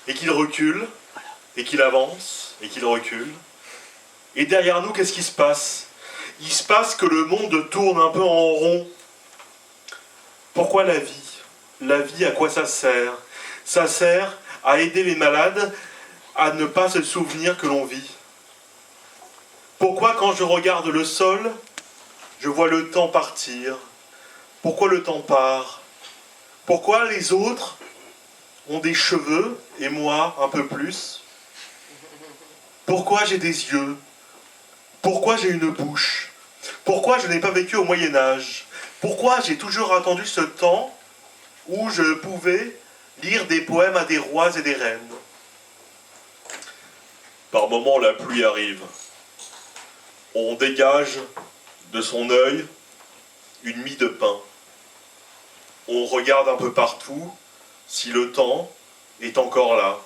et qu'il recule, et qu'il avance, et qu'il recule. Et derrière nous, qu'est-ce qui se passe? Il se passe que le monde tourne un peu en rond. Pourquoi la vie? La vie, à quoi ça sert? Ça sert à aider les malades à ne pas se souvenir que l'on vit. Pourquoi quand je regarde le sol, je vois le temps partir? Pourquoi le temps part? Pourquoi les autres ont des cheveux et moi un peu plus? Pourquoi j'ai des yeux? Pourquoi j'ai une bouche? Pourquoi je n'ai pas vécu au Moyen-Âge? Pourquoi j'ai toujours attendu ce temps où je pouvais lire des poèmes à des rois et des reines? Par moments, la pluie arrive. On dégage de son œil une mie de pain. On regarde un peu partout si le temps est encore là.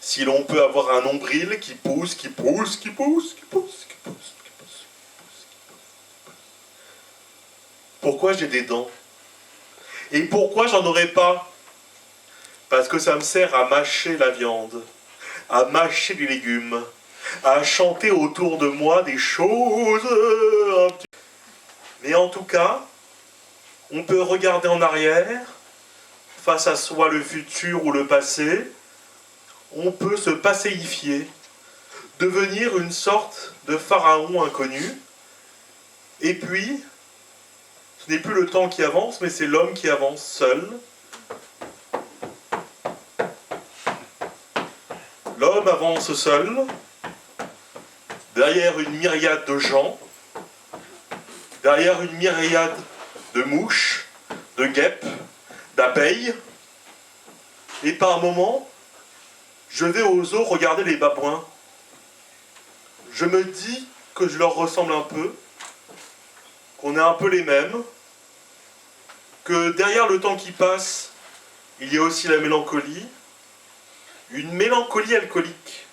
Si l'on peut avoir un nombril qui pousse, qui pousse, qui pousse, qui pousse, qui pousse, qui pousse, qui pousse. Pourquoi j'ai des dents? Et pourquoi j'en aurais pas? Parce que ça me sert à mâcher la viande, à mâcher les légumes, à chanter autour de moi des choses. Mais en tout cas, on peut regarder en arrière, face à soi le futur ou le passé, on peut se passéifier, devenir une sorte de pharaon inconnu, et puis, ce n'est plus le temps qui avance, mais c'est l'homme qui avance seul. L'homme avance seul, derrière une myriade de gens, derrière une myriade de mouches, de guêpes, d'abeilles, et par moments, je vais aux zoos regarder les babouins. Je me dis que je leur ressemble un peu, qu'on est un peu les mêmes, que derrière le temps qui passe, il y a aussi la mélancolie, une mélancolie alcoolique.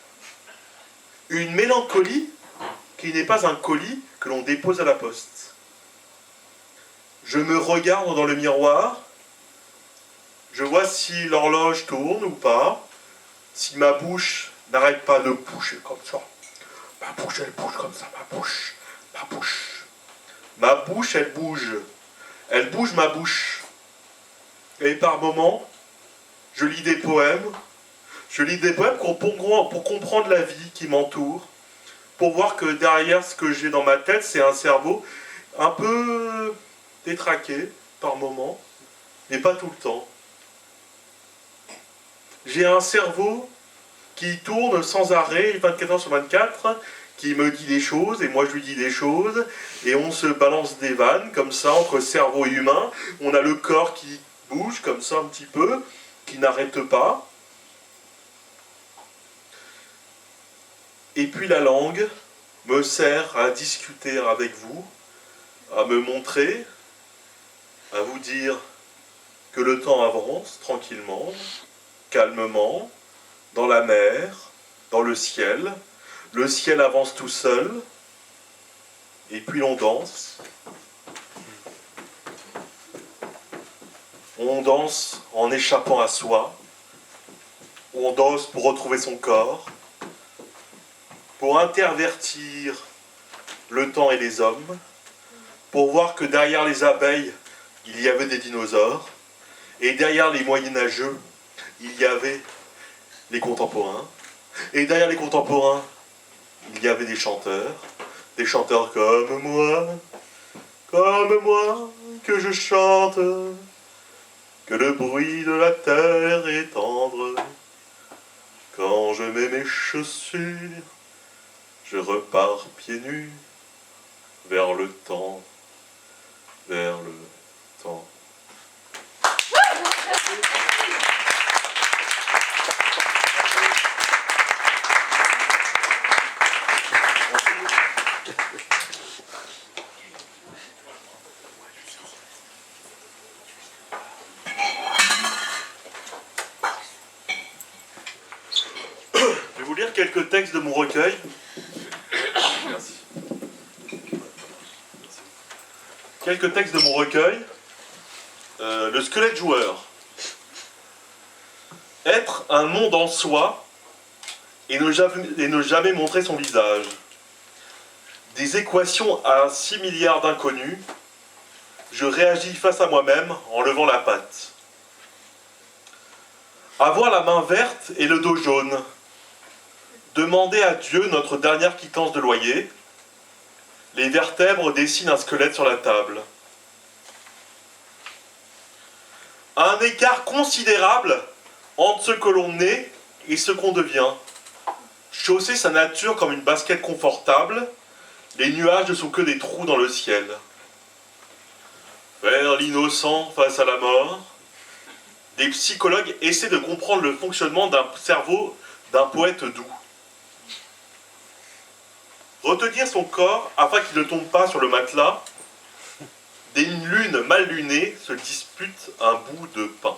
Une mélancolie qui n'est pas un colis que l'on dépose à la poste. Je me regarde dans le miroir, je vois si l'horloge tourne ou pas, si ma bouche n'arrête pas de bouger comme ça. Ma bouche, elle bouge comme ça, ma bouche, ma bouche. Ma bouche, elle bouge ma bouche. Et par moments, je lis des poèmes pour comprendre la vie qui m'entoure, pour voir que derrière ce que j'ai dans ma tête, c'est un cerveau un peu détraqué par moments, mais pas tout le temps. J'ai un cerveau qui tourne sans arrêt, 24 heures sur 24, qui me dit des choses, et moi je lui dis des choses, et on se balance des vannes, comme ça, entre cerveau et humain. On a le corps qui bouge, comme ça, un petit peu, qui n'arrête pas. Et puis la langue me sert à discuter avec vous, à me montrer, à vous dire que le temps avance tranquillement, calmement, dans la mer, dans le ciel. Le ciel avance tout seul, et puis on danse. On danse en échappant à soi. On danse pour retrouver son corps, pour intervertir le temps et les hommes, pour voir que derrière les abeilles, il y avait des dinosaures, et derrière les moyenâgeux, il y avait les contemporains, et derrière les contemporains, il y avait des chanteurs comme moi, que je chante, que le bruit de la terre est tendre. Quand je mets mes chaussures, je repars pieds nus vers le temps, vers le temps. Je vais vous lire quelques textes de mon recueil. Merci. Quelques textes de mon recueil. Le squelette joueur. Être un monde en soi et ne jamais montrer son visage. Des équations à 6 milliards d'inconnus, je réagis face à moi-même en levant la patte. Avoir la main verte et le dos jaune. Demander à Dieu notre dernière quittance de loyer. Les vertèbres dessinent un squelette sur la table. Un écart considérable entre ce que l'on est et ce qu'on devient. Chausser sa nature comme une basket confortable, les nuages ne sont que des trous dans le ciel. Faire l'innocent face à la mort. Des psychologues essaient de comprendre le fonctionnement d'un cerveau d'un poète doux. Retenir son corps afin qu'il ne tombe pas sur le matelas. Des lunes mal lunées se disputent un bout de pain.